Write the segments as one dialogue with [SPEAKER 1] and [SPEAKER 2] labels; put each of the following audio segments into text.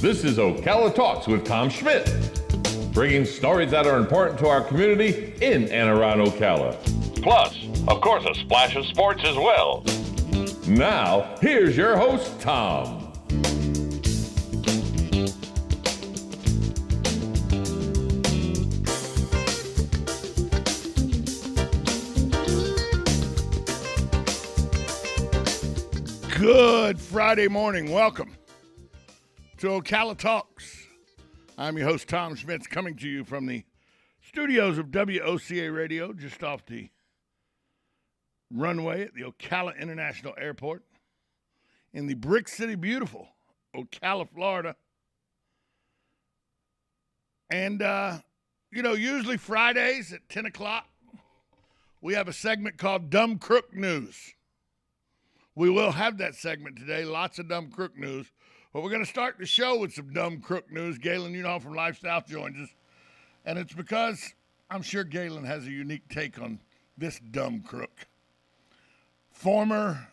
[SPEAKER 1] This is Ocala Talks with Tom Schmidt, bringing stories that are important to our community in and around Ocala. Plus, of course, a splash of sports as well. Now, here's your host, Tom.
[SPEAKER 2] Good Friday morning. Welcome to Ocala Talks. I'm your host, Tom Schmitz, coming to you from the studios of WOCA Radio, just off the runway at the Ocala International Airport in the Brick City, beautiful Ocala, Florida. And, usually Fridays at 10 o'clock, we have a segment called Dumb Crook News. We will have that segment today, lots of dumb crook news. But we're going to start the show with some dumb crook news. Galen, from Lifestyle joins us. And it's because I'm sure Galen has a unique take on this dumb crook. Former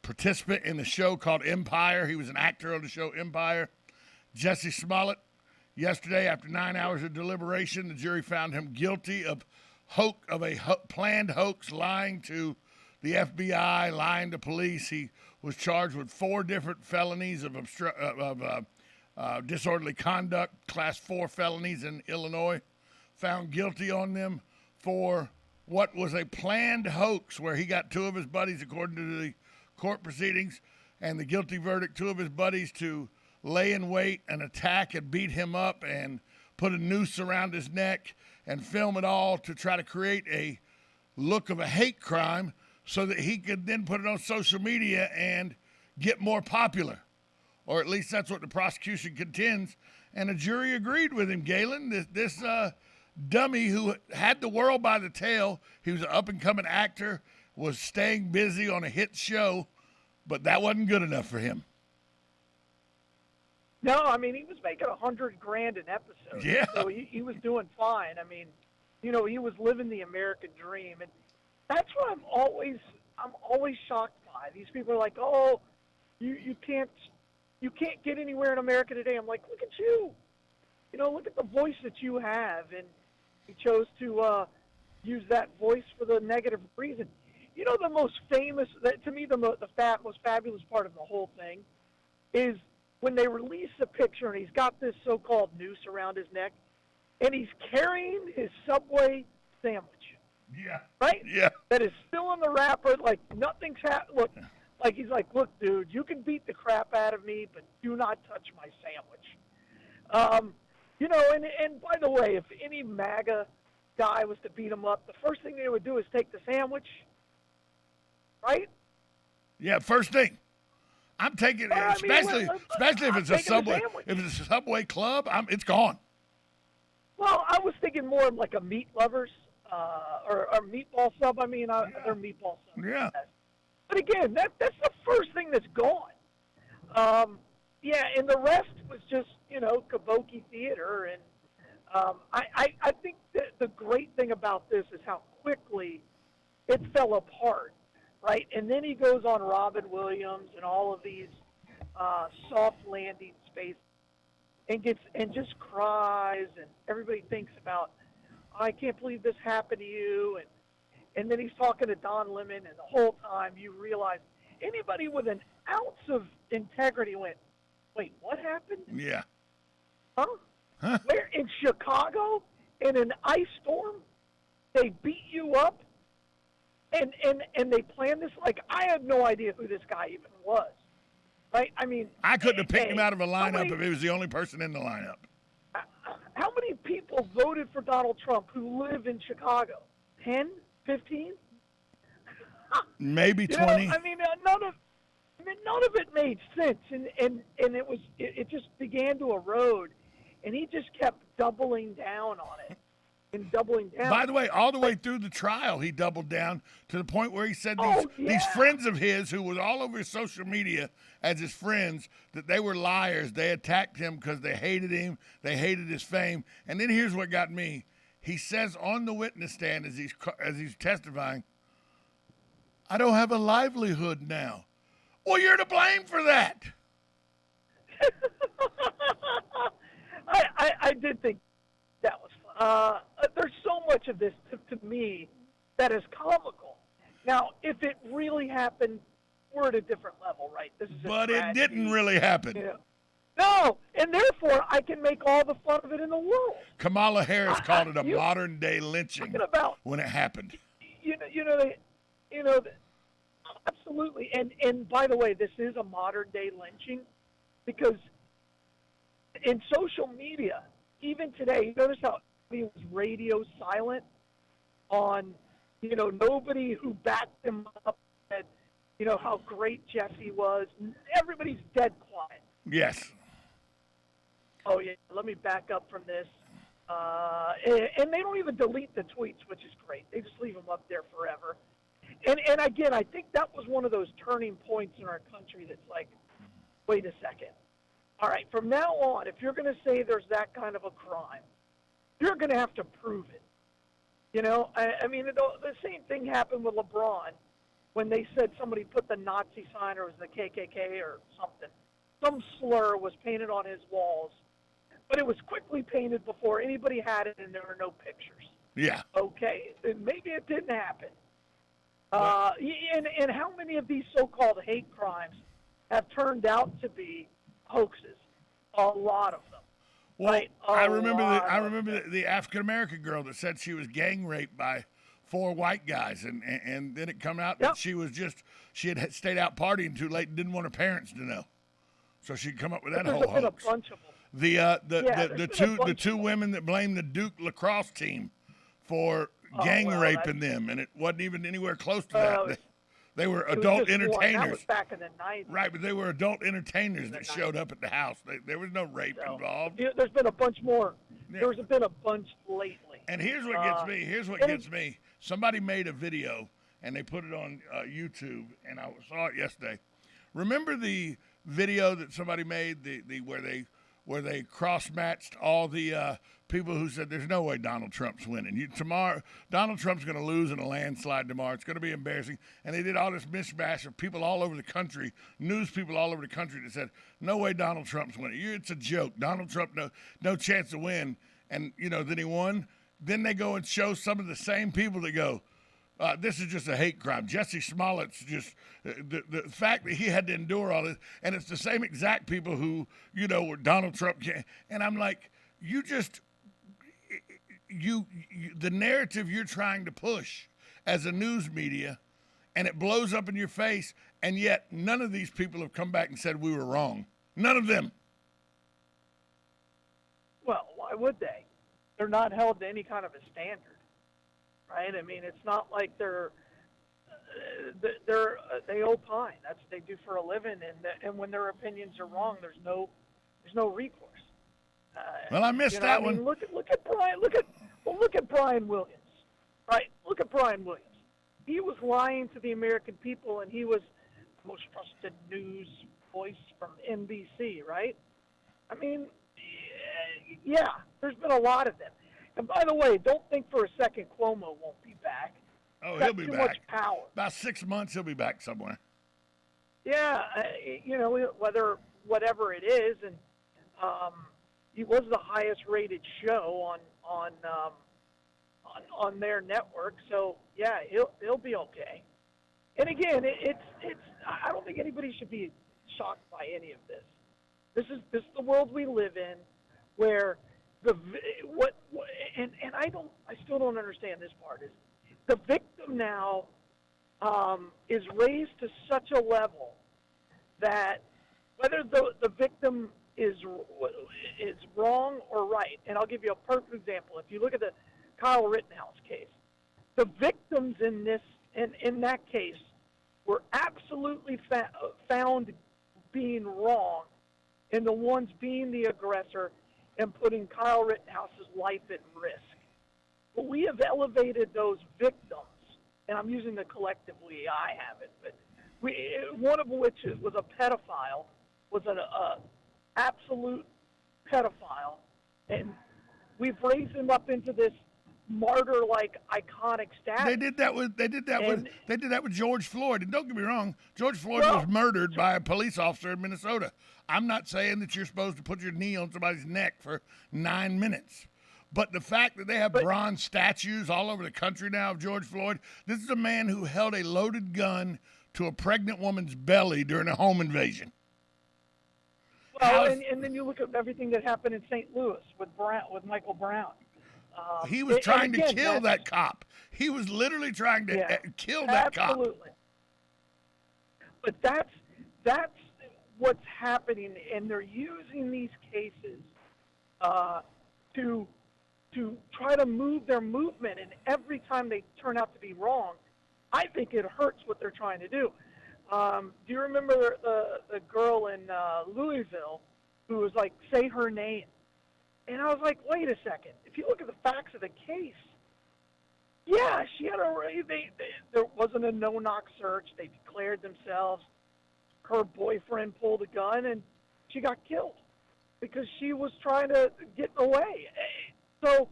[SPEAKER 2] participant in the show called Empire. He was an actor on the show Empire. Jesse Smollett. Yesterday, after 9 hours of deliberation, the jury found him guilty of a planned hoax, lying to the FBI, lying to police. He was charged with 4 different felonies of disorderly conduct, class 4 felonies in Illinois. Found guilty on them for what was a planned hoax where he got 2 of his buddies, according to the court proceedings, and the guilty verdict, 2 of his buddies to lay in wait and attack and beat him up and put a noose around his neck and film it all to try to create a look of a hate crime so that he could then put it on social media and get more popular. Or at least that's what the prosecution contends. And a jury agreed with him, Galen. This dummy who had the world by the tail, he was an up-and-coming actor, was staying busy on a hit show, but that wasn't good enough for him.
[SPEAKER 3] No, he was making $100,000 an episode.
[SPEAKER 2] Yeah.
[SPEAKER 3] So he was doing fine. He was living the American dream, and that's what I'm always shocked by. These people are like, "Oh, you can't get anywhere in America today." I'm like, look at you. Look at the voice that you have, and you chose to use that voice for the negative reason. The most famous, to me, the most fabulous part of the whole thing is when they release the picture and he's got this so-called noose around his neck and he's carrying his Subway sandwich.
[SPEAKER 2] Yeah.
[SPEAKER 3] Right?
[SPEAKER 2] Yeah.
[SPEAKER 3] That is still in the wrapper, like nothing's happened. Look, like he's like, look, dude, you can beat the crap out of me, but do not touch my sandwich. And by the way, if any MAGA guy was to beat him up, the first thing they would do is take the sandwich. Right?
[SPEAKER 2] Yeah, first thing. I'm taking, especially if it's a Subway. If it's a Subway club, it's gone.
[SPEAKER 3] Well, I was thinking more of like a meat lovers or a meatball sub. They're meatball subs.
[SPEAKER 2] Yeah.
[SPEAKER 3] But again, that's the first thing that's gone. And the rest was just kabuki theater. And I think that the great thing about this is how quickly it fell apart. Right, and then he goes on Robin Williams and all of these soft landing spaces and just cries, and everybody thinks about, I can't believe this happened to you, and then he's talking to Don Lemon, and the whole time you realize anybody with an ounce of integrity went, wait, what happened?
[SPEAKER 2] Yeah.
[SPEAKER 3] Huh? Where in Chicago in an ice storm they beat you up? And they planned this. Like, I had no idea who this guy even was, right?
[SPEAKER 2] I couldn't have picked him out of a lineup if he was the only person in the lineup.
[SPEAKER 3] How many people voted for Donald Trump who live in Chicago? 10, 15?
[SPEAKER 2] Maybe 20.
[SPEAKER 3] None of it made sense, and it just began to erode, and he just kept doubling down on it. And doubling down.
[SPEAKER 2] By the way, all the way through the trial, he doubled down to the point where he said these friends of his who was all over his social media as his friends, that they were liars. They attacked him because they hated him. They hated his fame. And then here's what got me. He says on the witness stand as he's testifying, I don't have a livelihood now. Well, you're to blame for that.
[SPEAKER 3] I did think that was fun. There's so much of this to me that is comical. Now, if it really happened, we're at a different level, right? This is
[SPEAKER 2] But
[SPEAKER 3] a
[SPEAKER 2] it
[SPEAKER 3] tragedy,
[SPEAKER 2] didn't really happen.
[SPEAKER 3] you know. No, and therefore I can make all the fun of it in the world.
[SPEAKER 2] Kamala Harris called it a
[SPEAKER 3] you-
[SPEAKER 2] modern day lynching
[SPEAKER 3] Talking about
[SPEAKER 2] when it happened.
[SPEAKER 3] Absolutely. And by the way, this is a modern day lynching because in social media, even today, you notice how it was radio silent on, nobody who backed him up said, how great Jesse was. Everybody's dead quiet.
[SPEAKER 2] Yes.
[SPEAKER 3] Oh, yeah, let me back up from this. And they don't even delete the tweets, which is great. They just leave them up there forever. And again, I think that was one of those turning points in our country that's like, wait a second. All right, from now on, if you're going to say there's that kind of a crime, you're going to have to prove it. I mean, the same thing happened with LeBron when they said somebody put the Nazi sign or it was the KKK or something. Some slur was painted on his walls, but it was quickly painted before anybody had it and there were no pictures.
[SPEAKER 2] Yeah.
[SPEAKER 3] Okay, maybe it didn't happen. And how many of these so-called hate crimes have turned out to be hoaxes? A lot of them.
[SPEAKER 2] Well,
[SPEAKER 3] right?
[SPEAKER 2] I remember the African American girl that said she was gang raped by 4 white guys, and then it come out that she had stayed out partying too late and didn't want her parents to know, so she'd come up with that whole hoax.
[SPEAKER 3] A bunch of them.
[SPEAKER 2] The two women that blamed the Duke lacrosse team for gang raping them, and it wasn't even anywhere close to that. They were adult entertainers.
[SPEAKER 3] That was back in the 90s.
[SPEAKER 2] Right, but they were adult entertainers that showed up at the house. There was no rape involved.
[SPEAKER 3] There's been a bunch more. Yeah. There's been a bunch lately.
[SPEAKER 2] And here's what gets me. Here's what gets me. Somebody made a video, and they put it on YouTube, and I saw it yesterday. Remember the video that somebody made, where they cross-matched all the people who said there's no way Donald Trump's winning. Tomorrow, Donald Trump's going to lose in a landslide tomorrow. It's going to be embarrassing. And they did all this mishmash of people all over the country, news people all over the country that said, no way Donald Trump's winning. It's a joke. Donald Trump, no chance to win. And, then he won. Then they go and show some of the same people that go, this is just a hate crime. Jesse Smollett's just the fact that he had to endure all this, and it's the same exact people who were Donald Trump. And I'm like, the narrative you're trying to push as a news media, and it blows up in your face, and yet none of these people have come back and said we were wrong. None of them.
[SPEAKER 3] Well, why would they? They're not held to any kind of a standard. Right? I mean, it's not like they opine. That's what they do for a living, and when their opinions are wrong, there's no recourse.
[SPEAKER 2] Well, I missed that one.
[SPEAKER 3] Look at Brian. Look at Brian Williams. Right? Look at Brian Williams. He was lying to the American people, and he was the most trusted news voice from NBC. Right? I mean, yeah. There's been a lot of them. And by the way, don't think for a second Cuomo won't be back.
[SPEAKER 2] Oh, he'll be back.
[SPEAKER 3] Too much power.
[SPEAKER 2] About 6 months, he'll be back somewhere.
[SPEAKER 3] Yeah, whatever it is, and he was the highest-rated show on their network. So yeah, he'll be okay. And again, it's I don't think anybody should be shocked by any of this. This is the world we live in, where I still don't understand this part is the victim now is raised to such a level that whether the victim is wrong or right, and I'll give you a perfect example. If you look at the Kyle Rittenhouse case, the victims in that case were absolutely found being wrong, and the ones being the aggressor and putting Kyle Rittenhouse's life at risk. But we have elevated those victims, and I'm using the collective we, I haven't, but one of which was a pedophile, was an absolute pedophile, and we've raised him up into this martyr-like iconic status.
[SPEAKER 2] They did that with George Floyd. And don't get me wrong, George Floyd was murdered by a police officer in Minnesota. I'm not saying that you're supposed to put your knee on somebody's neck for 9 minutes. But the fact that they have bronze statues all over the country now of George Floyd, this is a man who held a loaded gun to a pregnant woman's belly during a home invasion.
[SPEAKER 3] Well, and then you look at everything that happened in St. Louis with Michael Brown.
[SPEAKER 2] He was trying to kill that cop. He was literally trying to kill that cop.
[SPEAKER 3] Absolutely. But that's what's happening, and they're using these cases to try to move their movement, and every time they turn out to be wrong, I think it hurts what they're trying to do. Do you remember the girl in Louisville who was like, say her name? And I was like, wait a second. If you look at the facts of the case, yeah, she had there wasn't a no-knock search. They declared themselves. Her boyfriend pulled a gun, and she got killed because she was trying to get away. So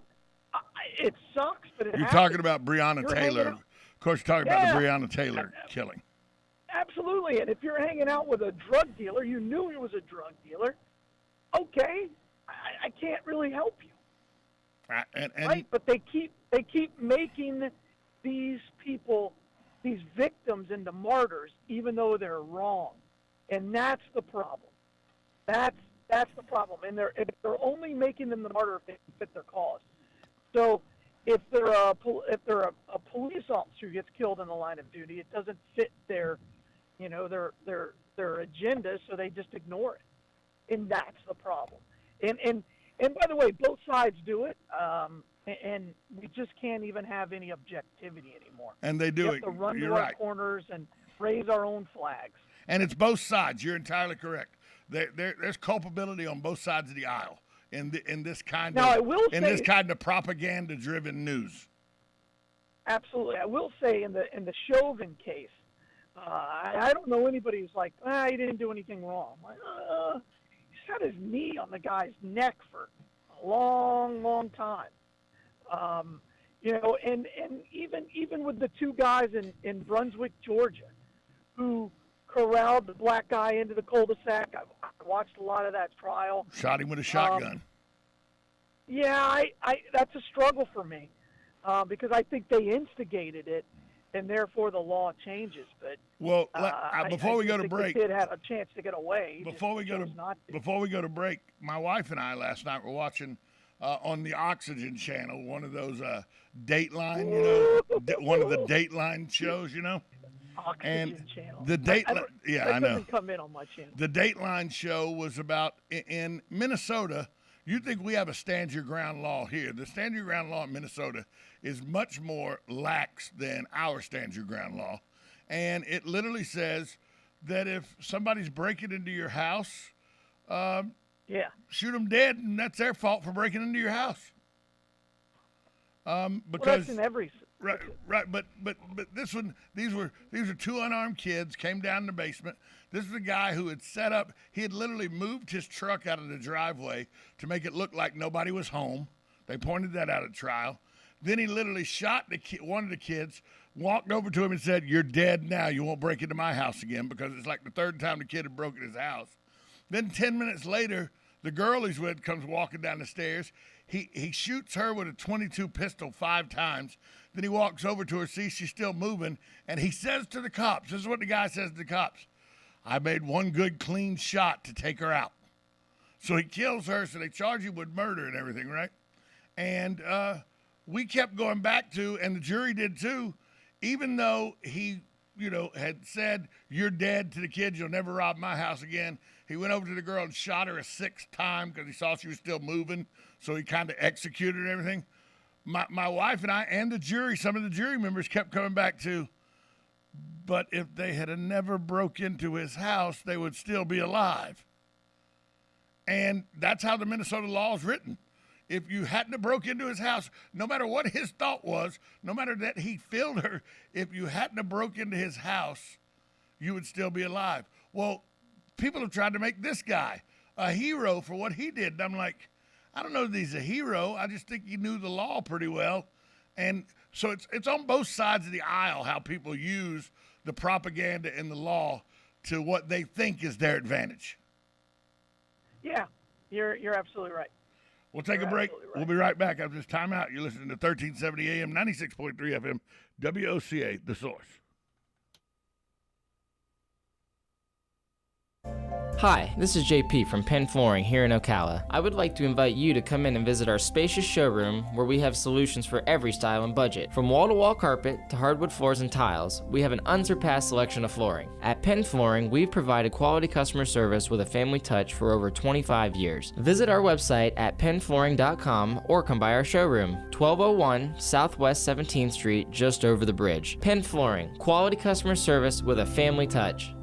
[SPEAKER 3] it sucks, but
[SPEAKER 2] You're talking about Breonna Taylor. Of course, you're talking about the Breonna Taylor killing.
[SPEAKER 3] Absolutely, and if you're hanging out with a drug dealer, you knew he was a drug dealer. Okay, I can't really help you. Right, but they keep making these people, these victims, into martyrs, even though they're wrong, and that's the problem. That's the problem, and they're only making them the martyr if they fit their cause. So if they're a police officer who gets killed in the line of duty, it doesn't fit their agenda, so they just ignore it, and that's the problem. And by the way, both sides do it, and we just can't even have any objectivity anymore.
[SPEAKER 2] And they do
[SPEAKER 3] we have to run to our corners and raise our own flags.
[SPEAKER 2] And it's both sides. You're entirely correct. There's culpability on both sides of the aisle in this kind of propaganda-driven news.
[SPEAKER 3] Absolutely, I will say in the Chauvin case, I don't know anybody who's like, he didn't do anything wrong. Like, he's had his knee on the guy's neck for a long, long time. And even with the two guys in Brunswick, Georgia, who corralled the black guy into the cul-de-sac. I watched a lot of that trial.
[SPEAKER 2] Shot him with a shotgun.
[SPEAKER 3] That's a struggle for me because I think they instigated it, and therefore the law changes. But
[SPEAKER 2] before we go to break,
[SPEAKER 3] the kid had a chance to get away.
[SPEAKER 2] Before we go to break, my wife and I last night were watching on the Oxygen channel, one of those Dateline, one of the Dateline shows,
[SPEAKER 3] Oxygen channel.
[SPEAKER 2] The Dateline, I know.
[SPEAKER 3] Doesn't come in on my channel.
[SPEAKER 2] The Dateline show was about in Minnesota. You think we have a stand your ground law here? The stand your ground law in Minnesota is much more lax than our stand your ground law, and it literally says that if somebody's breaking into your house, shoot them dead, and that's their fault for breaking into your house. Because
[SPEAKER 3] that's in every.
[SPEAKER 2] Right, but this one, these were two unarmed kids, came down in the basement. This is a guy who had he had literally moved his truck out of the driveway to make it look like nobody was home. They pointed that out at trial. Then he literally shot one of the kids, walked over to him and said, "You're dead now. You won't break into my house again," because it's like the third time the kid had broken his house. Then 10 minutes later, the girl he's with comes walking down the stairs. He shoots her with a .22 pistol 5 times. Then he walks over to her, sees she's still moving, and he says to the cops, this is what the guy says to the cops, "I made one good clean shot to take her out." So he kills her, so they charge him with murder and everything, right? And we kept going back to, and the jury did too, even though he, had said, "You're dead" to the kid, "You'll never rob my house again." He went over to the girl and shot her a 6th time because he saw she was still moving, so he kind of executed and everything. My wife and I and the jury, some of the jury members kept coming back to, but if they had never broke into his house, they would still be alive. And that's how the Minnesota law is written. If you hadn't broke into his house, no matter what his thought was, no matter that he killed her, if you hadn't broke into his house, you would still be alive. Well, people have tried to make this guy a hero for what he did. And I'm like, I don't know that he's a hero. I just think he knew the law pretty well. And so it's on both sides of the aisle how people use the propaganda and the law to what they think is their advantage.
[SPEAKER 3] Yeah, you're absolutely right.
[SPEAKER 2] We'll take a break. Right. We'll be right back after this timeout. You're listening to 1370 AM, 96.3 FM, WOCA, The Source.
[SPEAKER 4] Hi, this is JP from Penn Flooring here in Ocala. I would like to invite you to come in and visit our spacious showroom where we have solutions for every style and budget. From wall-to-wall carpet to hardwood floors and tiles, we have an unsurpassed selection of flooring. At Penn Flooring, we've provided quality customer service with a family touch for over 25 years. Visit our website at pennflooring.com or come by our showroom, 1201 Southwest 17th Street, just over the bridge. Penn Flooring, quality customer service with a family touch.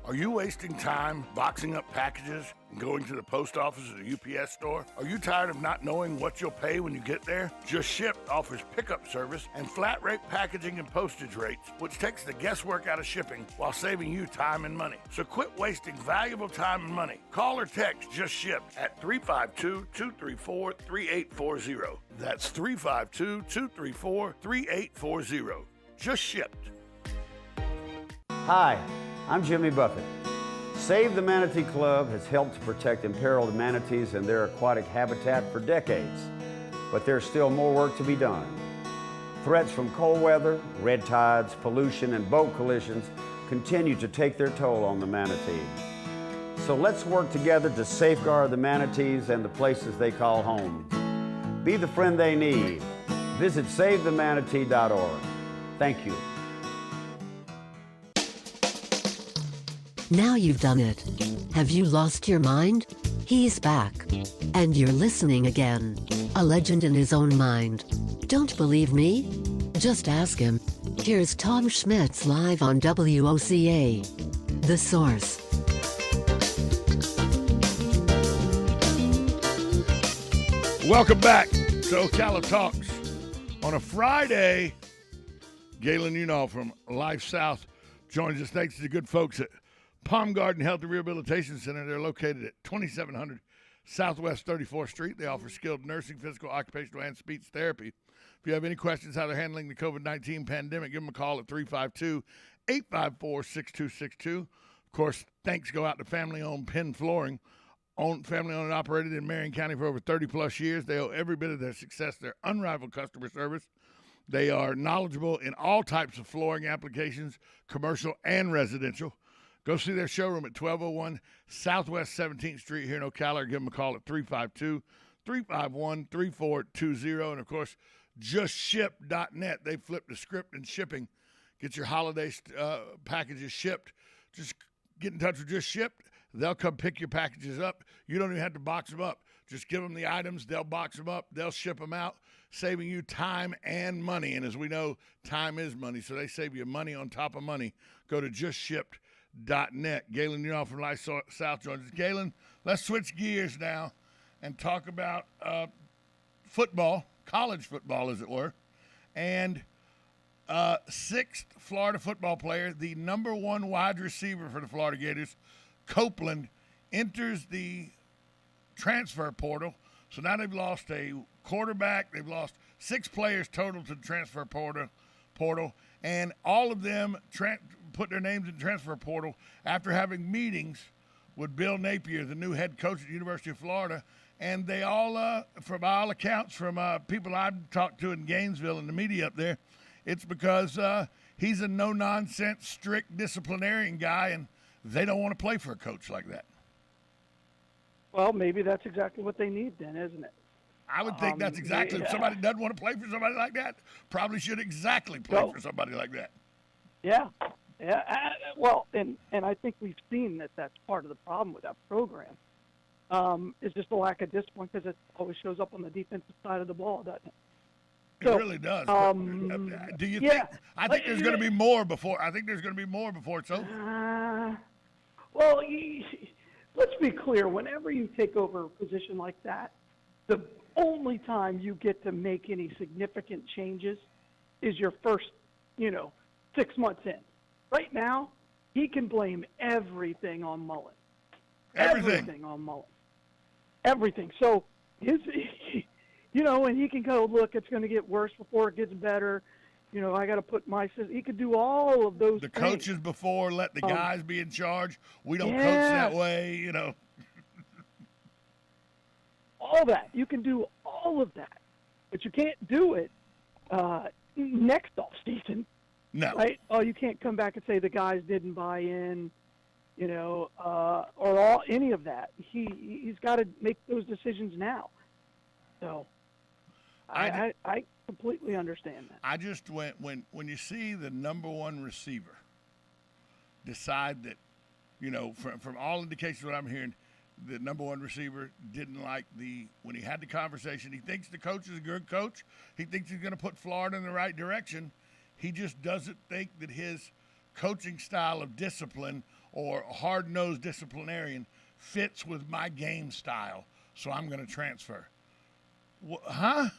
[SPEAKER 2] Are you wasting time boxing up packages and going to the post office or the UPS store? Are you tired of not knowing what you'll pay when you get there? Just Ship offers pickup service and flat rate packaging and postage rates, which takes the guesswork out of shipping while saving you time and money. So quit wasting valuable time and money. Call or text Just Ship at 352-234-3840. That's 352-234-3840. Just Shipped.
[SPEAKER 5] Hi, I'm Jimmy Buffett. Save the Manatee Club has helped to protect imperiled manatees and their aquatic habitat for decades, but there's still more work to be done. Threats from cold weather, red tides, pollution, and boat collisions continue to take their toll on the manatee. So let's work together to safeguard the manatees and the places they call home. Be the friend they need. Visit SaveTheManatee.org. Thank you.
[SPEAKER 6] Now you've done it. Have you lost your mind? He's back. And you're listening again. A legend in his own mind. Don't believe me? Just ask him. Here's Tom Schmitz live on WOCA. The Source.
[SPEAKER 2] Welcome back to Ocala Talks. On a Friday, Galen Unall from Life South joins us. Thanks to the good folks at Palm Garden Health and Rehabilitation Center. They're located at 2700 Southwest 34th Street. They offer skilled nursing, physical, occupational, and speech therapy. If you have any questions how they're handling the COVID-19 pandemic, give them a call at 352-854-6262. Of course, thanks go out to family-owned Penn Flooring, family-owned and operated in Marion County for over 30-plus years. They owe every bit of their success to their unrivaled customer service. They are knowledgeable in all types of flooring applications, commercial and residential. Go see their showroom at 1201 Southwest 17th Street here in Ocala, or give them a call at 352-351-3420. And, of course, JustShip.net. They flipped the script in shipping. Get your holiday packages shipped. Just get in touch with Just Ship. They'll come pick your packages up. You don't even have to box them up. Just give them the items. They'll box them up. They'll ship them out, saving you time and money. And as we know, time is money, so they save you money on top of money. Go to JustShip.net. Galen Unall from Life South joins us. Galen, let's switch gears now and talk about football, college football, as it were. And sixth Florida football player, the number one wide receiver for the Florida Gators, Copeland, enters the transfer portal. So now they've lost a quarterback. They've lost 6 players total to the transfer portal, and all of them put their names in the transfer portal after having meetings with Bill Napier, the new head coach at the University of Florida. And they all, from all accounts, from people I've talked to in Gainesville and the media up there, it's because he's a no-nonsense, strict disciplinarian guy, and they don't want to play for a coach like that.
[SPEAKER 3] Well, maybe that's exactly what they need then, isn't it?
[SPEAKER 2] I would think that's exactly, if somebody doesn't want to play for somebody like that, probably should exactly play for somebody like that.
[SPEAKER 3] Yeah. Well, and I think we've seen that that's part of the problem with that program. It's just a lack of discipline because it always shows up on the defensive side of the ball, doesn't it?
[SPEAKER 2] It really does. Do you think? I think there's going to be more before. I think there's going to be more before it's over.
[SPEAKER 3] Well, let's be clear. Whenever you take over a position like that, the only time you get to make any significant changes is your first, 6 months in. Right now, he can blame everything on Mullen. Everything on Mullen. Everything. So he and he can go, look, it's going to get worse before it gets better. I got to put my system. He could do all of those
[SPEAKER 2] The
[SPEAKER 3] things.
[SPEAKER 2] coaches before let the guys be in charge. We don't coach
[SPEAKER 3] yeah.
[SPEAKER 2] that way,
[SPEAKER 3] All that. You can do all of that. But you can't do it next off season.
[SPEAKER 2] No.
[SPEAKER 3] Right? Oh, you can't come back and say the guys didn't buy in, or any of that. He's got to make those decisions now. So I completely understand that.
[SPEAKER 2] I just when you see the number one receiver decide that, from all indications what I'm hearing, the number one receiver didn't like when he had the conversation. He thinks the coach is a good coach. He thinks he's going to put Florida in the right direction. He just doesn't think that his coaching style of discipline or hard-nosed disciplinarian fits with my game style, so I'm going to transfer. Huh?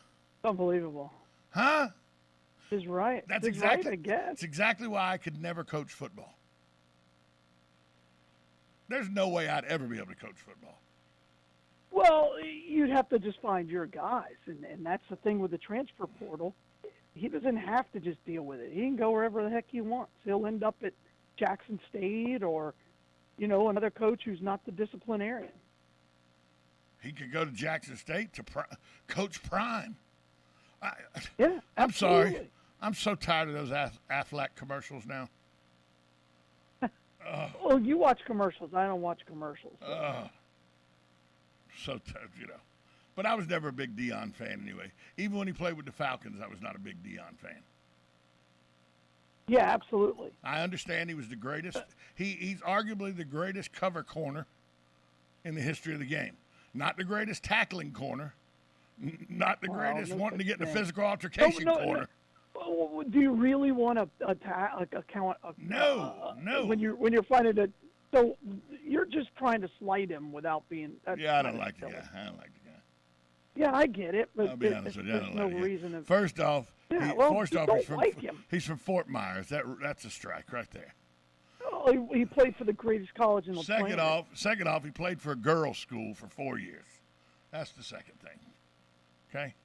[SPEAKER 3] Unbelievable.
[SPEAKER 2] Huh?
[SPEAKER 3] He's right.
[SPEAKER 2] That's
[SPEAKER 3] He's
[SPEAKER 2] exactly.
[SPEAKER 3] right, I guess.
[SPEAKER 2] That's exactly why I could never coach football. There's no way I'd ever be able to coach football.
[SPEAKER 3] Well, you'd have to just find your guys, and that's the thing with the transfer portal. He doesn't have to just deal with it. He can go wherever the heck he wants. He'll end up at Jackson State or, another coach who's not the disciplinarian.
[SPEAKER 2] He could go to Jackson State to coach Prime.
[SPEAKER 3] Yeah,
[SPEAKER 2] I'm
[SPEAKER 3] absolutely.
[SPEAKER 2] sorry. I'm so tired of those Aflac commercials now.
[SPEAKER 3] Well, you watch commercials. I don't watch commercials.
[SPEAKER 2] So tough, But I was never a big Deion fan anyway. Even when he played with the Falcons, I was not a big Deion fan.
[SPEAKER 3] Yeah, absolutely.
[SPEAKER 2] I understand he was the greatest. He's arguably the greatest cover corner in the history of the game. Not the greatest tackling corner. Not the greatest wanting to get in a physical altercation corner.
[SPEAKER 3] No. Do you really want to account?
[SPEAKER 2] No.
[SPEAKER 3] When you're finding it, so you're just trying to slight him without being.
[SPEAKER 2] Yeah, I don't like the guy.
[SPEAKER 3] Yeah, I get it, but
[SPEAKER 2] I'll be honest with you, I don't
[SPEAKER 3] there's no
[SPEAKER 2] like
[SPEAKER 3] reason.
[SPEAKER 2] it. First off,
[SPEAKER 3] him.
[SPEAKER 2] He's from Fort Myers. That's a strike right there.
[SPEAKER 3] Oh, he played for the greatest college in the planet.
[SPEAKER 2] Second off, he played for a girls' school for 4 years. That's the second thing. Okay?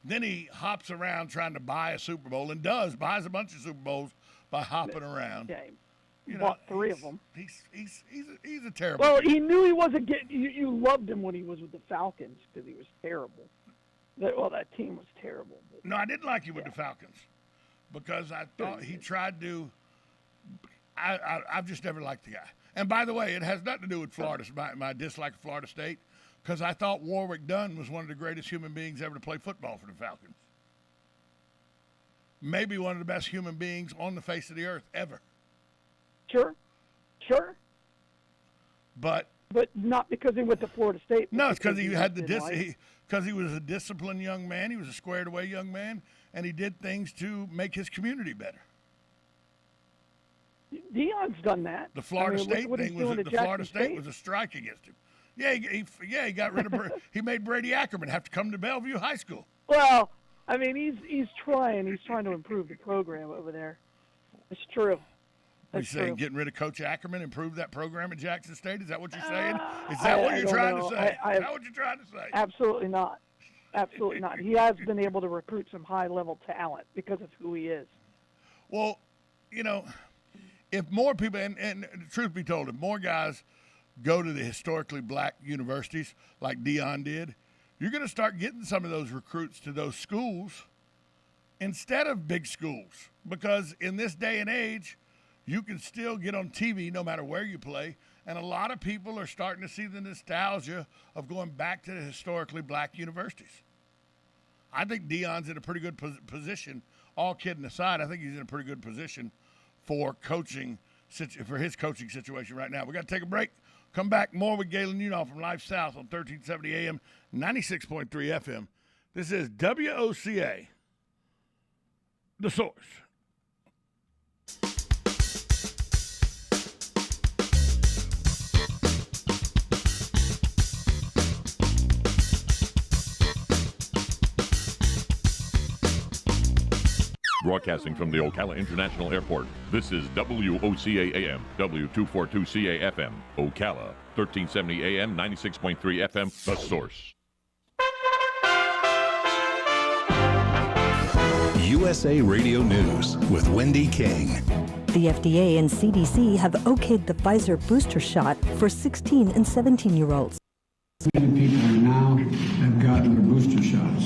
[SPEAKER 2] Then he hops around trying to buy a Super Bowl and buys a bunch of Super Bowls by hopping around.
[SPEAKER 3] Yeah, he bought 3 of them.
[SPEAKER 2] He's a terrible.
[SPEAKER 3] Well, he knew he wasn't getting. You loved him when he was with the Falcons because he was terrible. That team was terrible. But,
[SPEAKER 2] no, I didn't like him with the Falcons because I thought he tried to. I've just never liked the guy. And by the way, it has nothing to do with Florida. My dislike of Florida State, because I thought Warwick Dunn was one of the greatest human beings ever to play football for the Falcons. Maybe one of the best human beings on the face of the earth ever.
[SPEAKER 3] Sure.
[SPEAKER 2] But
[SPEAKER 3] not because he went to Florida State.
[SPEAKER 2] No, it's because he had because he was a disciplined young man. He was a squared away young man, and he did things to make his community better.
[SPEAKER 3] Deion's done that.
[SPEAKER 2] The Florida State thing was the Florida State was a strike against him. Yeah, he got rid of he made Brady Ackerman have to come to Bellevue High School.
[SPEAKER 3] Well, I mean, he's trying to improve the program over there. It's true.
[SPEAKER 2] Are you saying getting rid of Coach Ackerman improved that program at Jackson State? Is that what you're saying? Is that what you're trying to say? Is that what you're trying to say?
[SPEAKER 3] Absolutely not. Absolutely not. He has been able to recruit some high-level talent because of who he is.
[SPEAKER 2] Well, if more people, and truth be told, if more guys go to the historically black universities like Deion did, you're going to start getting some of those recruits to those schools instead of big schools. Because in this day and age, you can still get on TV no matter where you play, and a lot of people are starting to see the nostalgia of going back to the historically black universities. I think Deion's in a pretty good position. All kidding aside, I think he's in a pretty good position for his coaching situation right now. We got to take a break. Come back more with Galen Unall from Life South on 1370 AM, 96.3 FM. This is WOCA, The Source.
[SPEAKER 1] Broadcasting from the Ocala International Airport, this is WOCA AM, W242CA FM, Ocala, 1370 AM, 96.3 FM, The Source.
[SPEAKER 7] USA Radio News with Wendy King.
[SPEAKER 8] The FDA and CDC have okayed the Pfizer booster shot for 16 and 17-year-olds.
[SPEAKER 9] Many people now have gotten their booster shots,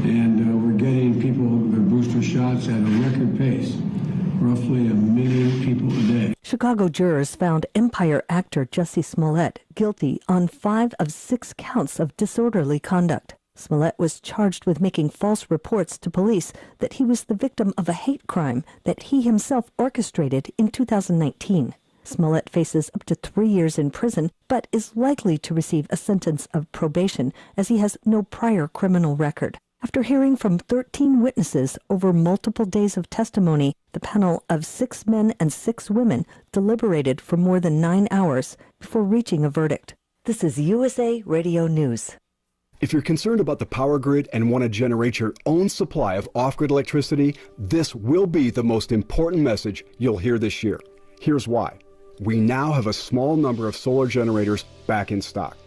[SPEAKER 9] and we're getting people their booster shots at a record pace, roughly 1 million people a day.
[SPEAKER 8] Chicago jurors found Empire actor Jussie Smollett guilty on 5 of 6 counts of disorderly conduct. Smollett was charged with making false reports to police that he was the victim of a hate crime that he himself orchestrated in 2019. Smollett faces up to 3 years in prison, but is likely to receive a sentence of probation as he has no prior criminal record. After hearing from 13 witnesses over multiple days of testimony, the panel of 6 men and 6 women deliberated for more than 9 hours before reaching a verdict. This is USA Radio News.
[SPEAKER 10] If you're concerned about the power grid and want to generate your own supply of off-grid electricity, this will be the most important message you'll hear this year. Here's why. We now have a small number of solar generators back in stock.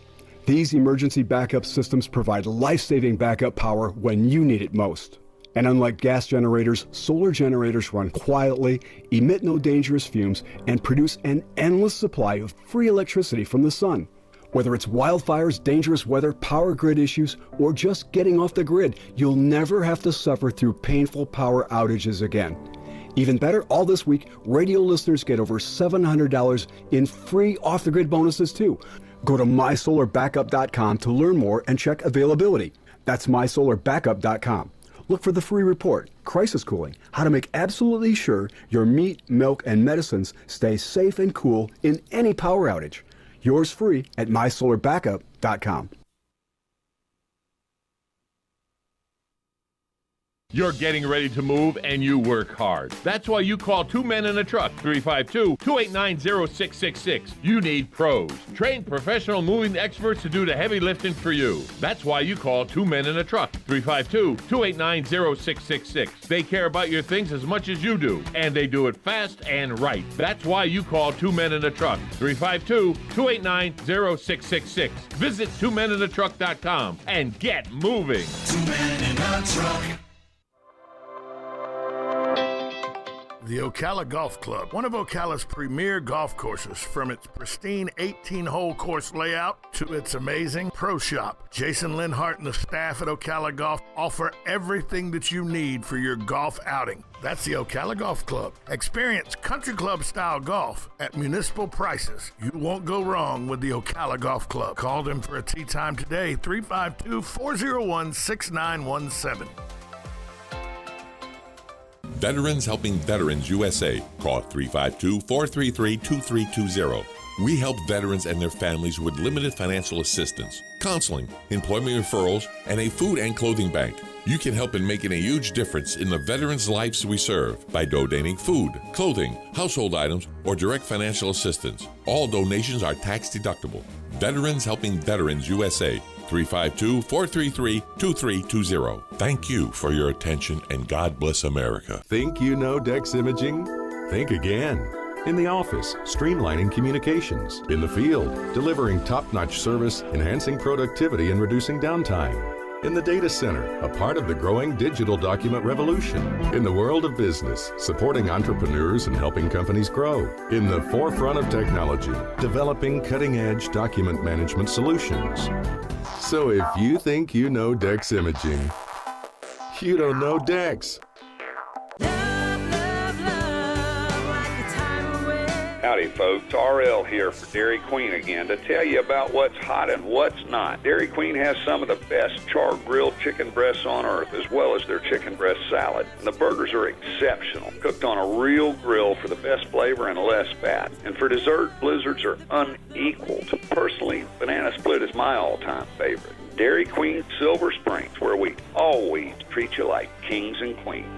[SPEAKER 10] These emergency backup systems provide life-saving backup power when you need it most. And unlike gas generators, solar generators run quietly, emit no dangerous fumes, and produce an endless supply of free electricity from the sun. Whether it's wildfires, dangerous weather, power grid issues, or just getting off the grid, you'll never have to suffer through painful power outages again. Even better, all this week, radio listeners get over $700 in free off-the-grid bonuses too. Go to mysolarbackup.com to learn more and check availability. That's mysolarbackup.com. Look for the free report, Crisis Cooling, how to make absolutely sure your meat, milk, and medicines stay safe and cool in any power outage. Yours free at mysolarbackup.com.
[SPEAKER 1] You're getting ready to move and you work hard. That's why you call Two Men in a Truck, 352-289-0666. You need pros, trained professional moving experts to do the heavy lifting for you. That's why you call Two Men in a Truck, 352-289-0666. They care about your things as much as you do, and they do it fast and right. That's why you call Two Men in a Truck, 352-289-0666. Visit twomeninatruck.com and get moving.
[SPEAKER 7] 2 Men in a Truck.
[SPEAKER 2] The Ocala Golf Club, one of Ocala's premier golf courses, from its pristine 18-hole course layout to its amazing pro shop. Jason Linhart and the staff at Ocala Golf offer everything that you need for your golf outing. That's the Ocala Golf Club. Experience country club style golf at municipal prices. You won't go wrong with the Ocala Golf Club. Call them for a tee time today, 352-401-6917.
[SPEAKER 11] Veterans Helping Veterans USA. Call 352-433-2320. We help veterans and their families with limited financial assistance, counseling, employment referrals, and a food and clothing bank. You can help in making a huge difference in the veterans' lives we serve by donating food, clothing, household items, or direct financial assistance. All donations are tax deductible. Veterans Helping Veterans USA. 352-433-2320. Thank you for your attention, and God bless America.
[SPEAKER 12] Think you know Dex Imaging? Think again. In the office, streamlining communications. In the field, delivering top-notch service, enhancing productivity and reducing downtime. In the data center, a part of the growing digital document revolution. In the world of business, supporting entrepreneurs and helping companies grow. In the forefront of technology, developing cutting-edge document management solutions. So if you think you know Dex Imaging, you don't know Dex.
[SPEAKER 13] Howdy folks, RL here for Dairy Queen again to tell you about what's hot and what's not. Dairy Queen has some of the best char-grilled chicken breasts on earth, as well as their chicken breast salad. And the burgers are exceptional, cooked on a real grill for the best flavor and less fat. And for dessert, blizzards are unequaled. Personally, banana split is my all-time favorite. Dairy Queen Silver Springs, where we always treat you like kings and queens.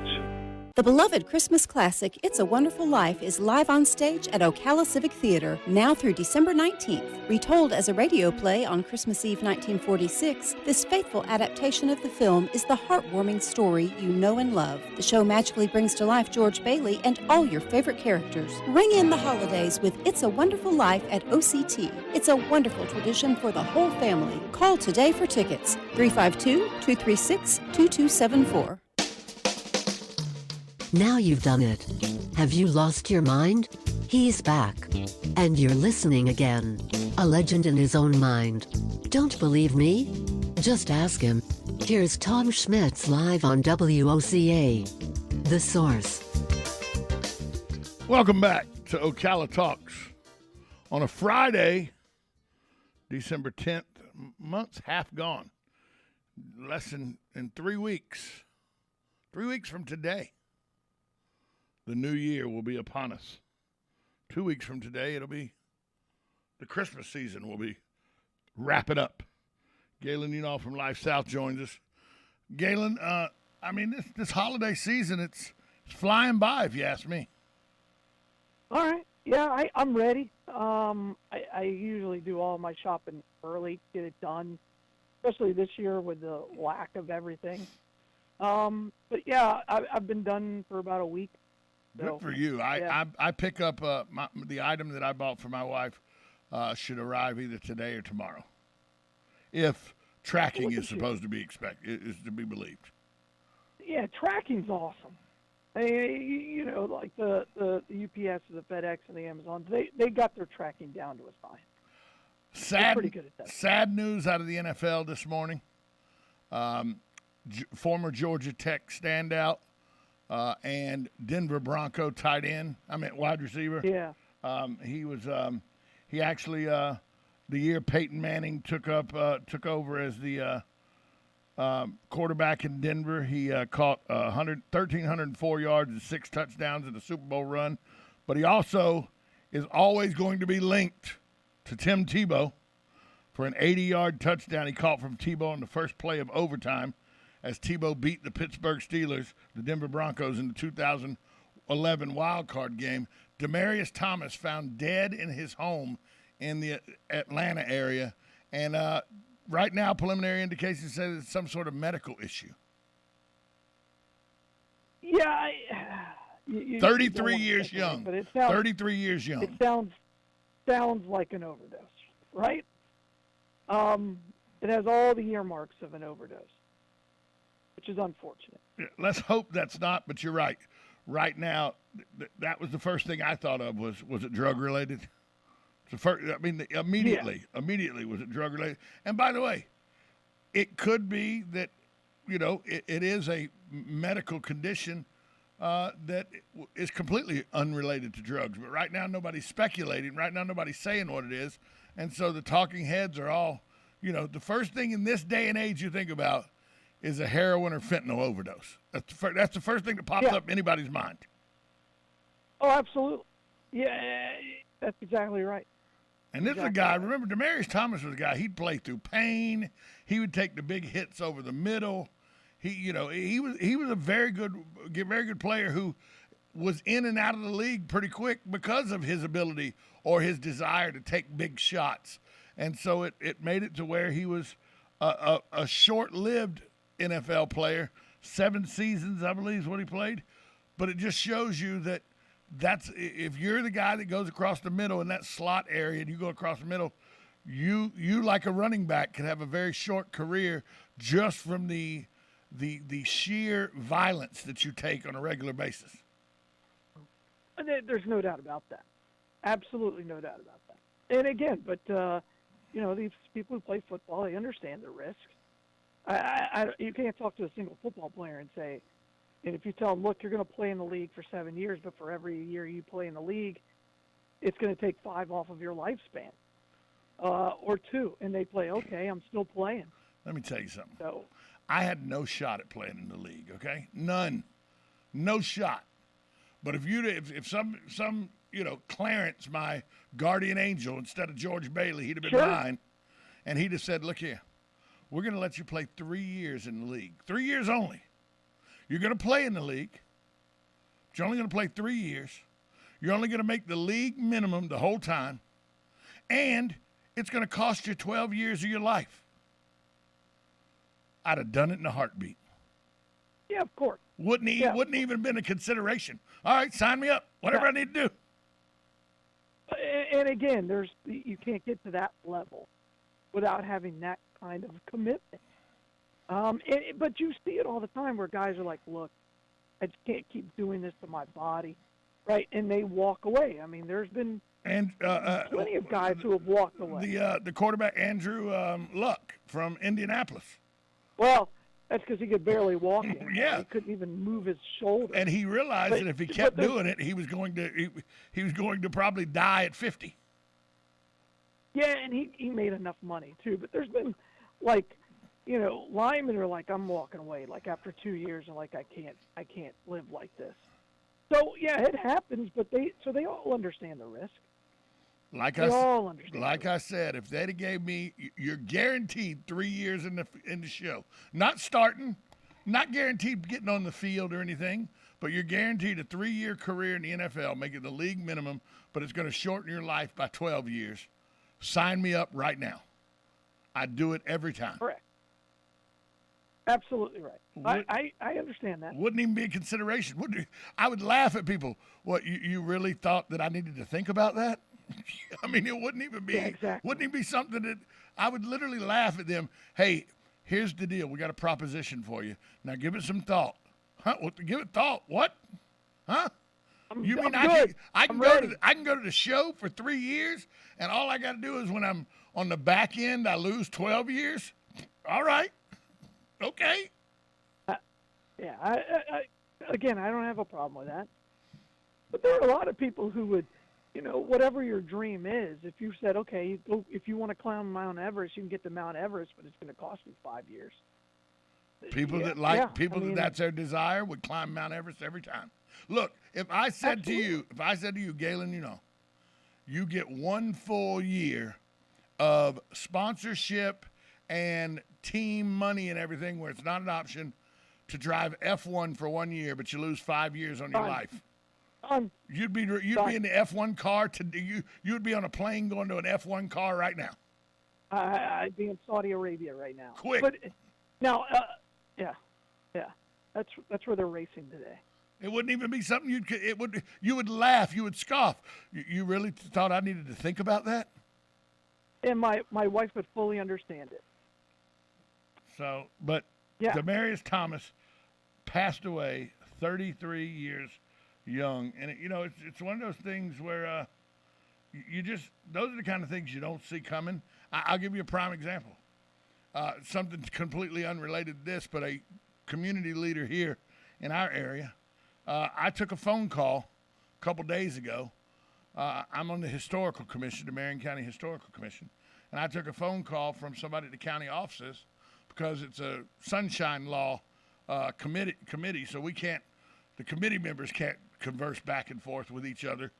[SPEAKER 14] The beloved Christmas classic, It's a Wonderful Life, is live on stage at Ocala Civic Theater, now through December 19th. Retold as a radio play on Christmas Eve 1946, this faithful adaptation of the film is the heartwarming story you know and love. The show magically brings to life George Bailey and all your favorite characters. Ring in the holidays with It's a Wonderful Life at OCT. It's a wonderful tradition for the whole family. Call today for tickets, 352-236-2274.
[SPEAKER 6] Now you've done it. Have you lost your mind? He's back. And you're listening again. A legend in his own mind. Don't believe me? Just ask him. Here's Tom Schmitz live on WOCA. The Source.
[SPEAKER 2] Welcome back to Ocala Talks on a Friday, December 10th. Month's half gone. Less than in 3 weeks. 3 weeks from today, the new year will be upon us. 2 weeks from today, it'll be the Christmas season. Will be wrapping up. Galen Unall from Life South joins us. Galen, this holiday season, it's flying by, if you ask me.
[SPEAKER 3] All right. Yeah, I'm ready. I usually do all my shopping early, get it done, especially this year with the lack of everything. But yeah, I've been done for about a week.
[SPEAKER 2] Good for you. I pick up the item that I bought for my wife should arrive either today or tomorrow, if tracking is supposed to be is to be believed.
[SPEAKER 3] Yeah, tracking's awesome. Like the UPS, the FedEx, and the Amazon, they got their tracking down to a science. They're pretty good at that.
[SPEAKER 2] Sad news out of the NFL this morning. Former Georgia Tech standout and Denver Bronco wide receiver.
[SPEAKER 3] Yeah.
[SPEAKER 2] He actually the year Peyton Manning took over as the quarterback in Denver. He caught 1,304 yards and 6 touchdowns in the Super Bowl run. But he also is always going to be linked to Tim Tebow for an 80-yard touchdown he caught from Tebow on the first play of overtime as Tebow beat the Pittsburgh Steelers, the Denver Broncos, in the 2011 wild card game. Demaryius Thomas found dead in his home in the Atlanta area. And right now, preliminary indications say it's some sort of medical issue.
[SPEAKER 3] Yeah.
[SPEAKER 2] 33 years young.
[SPEAKER 3] But it sounds,
[SPEAKER 2] 33 years young.
[SPEAKER 3] It sounds like an overdose, right? It has all the earmarks of an overdose, which is unfortunate.
[SPEAKER 2] Let's hope that's not, but you're right. Right now, that was the first thing I thought of was it drug related? Immediately was it drug related? And by the way, it could be that, it is a medical condition that is completely unrelated to drugs. But right now, nobody's speculating. Right now, nobody's saying what it is. And so the talking heads are all, the first thing in this day and age you think about is a heroin or fentanyl overdose. That's the first thing that pops up in anybody's mind.
[SPEAKER 3] Oh, absolutely. Yeah, that's exactly right.
[SPEAKER 2] And this is a guy, remember, Demaryius Thomas was a guy, he'd play through pain. He would take the big hits over the middle. He was a very good player who was in and out of the league pretty quick because of his ability or his desire to take big shots. And so it made it to where he was a short-lived NFL player. 7 seasons, I believe, is what he played. But it just shows you that if you're the guy that goes across the middle in that slot area and you go across the middle, you like a running back can have a very short career just from the sheer violence that you take on a regular basis.
[SPEAKER 3] There's no doubt about that. Absolutely no doubt about that. And again, these people who play football, they understand the risks. You can't talk to a single football player and say, and if you tell them, look, you're going to play in the league for 7 years, but for every year you play in the league, it's going to take 5 off of your lifespan, or 2, and they play, okay, I'm still playing.
[SPEAKER 2] Let me tell you something. So, I had no shot at playing in the league, okay? None. No shot. But if some Clarence, my guardian angel, instead of George Bailey, he'd have been mine, and he'd have said, look here, we're going to let you play 3 years in the league. 3 years only. You're going to play in the league, but you're only going to play 3 years. You're only going to make the league minimum the whole time, and it's going to cost you 12 years of your life. I'd have done it in a heartbeat.
[SPEAKER 3] Yeah, of course.
[SPEAKER 2] Wouldn't even been a consideration. All right, sign me up. Whatever I need to do.
[SPEAKER 3] And again, you can't get to that level without having that kind of commitment. But you see it all the time where guys are like, look, I just can't keep doing this to my body, right? And they walk away. I mean, there's been plenty of guys who have walked away.
[SPEAKER 2] The quarterback, Andrew Luck from Indianapolis.
[SPEAKER 3] Well, that's because he could barely walk anymore.
[SPEAKER 2] Yeah.
[SPEAKER 3] He couldn't even move his shoulder.
[SPEAKER 2] And he realized that if he kept doing it, he was going to probably die at 50.
[SPEAKER 3] Yeah, and he made enough money too. But there's been like, linemen are like, I'm walking away. Like after 2 years, and like I can't live like this. So yeah, it happens. But they all understand the risk.
[SPEAKER 2] Like I said, if they'd have gave me, you're guaranteed 3 years in the show. Not starting, not guaranteed getting on the field or anything, but you're guaranteed a 3-year career in the NFL, making the league minimum, but it's going to shorten your life by 12 years. Sign me up right now. I'd do it every time.
[SPEAKER 3] Correct. Absolutely right. I understand that.
[SPEAKER 2] Wouldn't even be a consideration. I would laugh at people. What, you really thought that I needed to think about that? I mean, it wouldn't even be wouldn't even be something that I would literally laugh at them. Hey, here's the deal. We got a proposition for you. Now give it some thought. Huh? Give it thought. What? Huh? You mean I can go to the show for 3 years, and all I got to do is when I'm on the back end, I lose 12 years? All right. Okay.
[SPEAKER 3] Yeah. I don't have a problem with that. But there are a lot of people who would, whatever your dream is, if you said, okay, if you want to climb Mount Everest, you can get to Mount Everest, but it's going to cost you 5 years.
[SPEAKER 2] People that that's their desire would climb Mount Everest every time. Look, if I said to you, Galen, you get 1 full year of sponsorship and team money and everything where it's not an option to drive F1 for 1 year, but you lose 5 years on your life. You'd be in the F1 car you'd be on a plane going to an F1 car right now.
[SPEAKER 3] I'd be in Saudi Arabia right now.
[SPEAKER 2] Quick.
[SPEAKER 3] But now, yeah, that's where they're racing today.
[SPEAKER 2] It wouldn't even be something you would laugh, you would scoff. You really thought I needed to think about that?
[SPEAKER 3] And my wife would fully understand it.
[SPEAKER 2] So, but Demaryius Thomas passed away 33 years young, and it's one of those things where those are the kind of things you don't see coming. I'll give you a prime example. Something completely unrelated to this, but a community leader here in our area. I took a phone call a couple days ago. I'm on the Historical Commission, the Marion County Historical Commission, and I took a phone call from somebody at the county offices because it's a sunshine law committee, so the committee members can't converse back and forth with each other,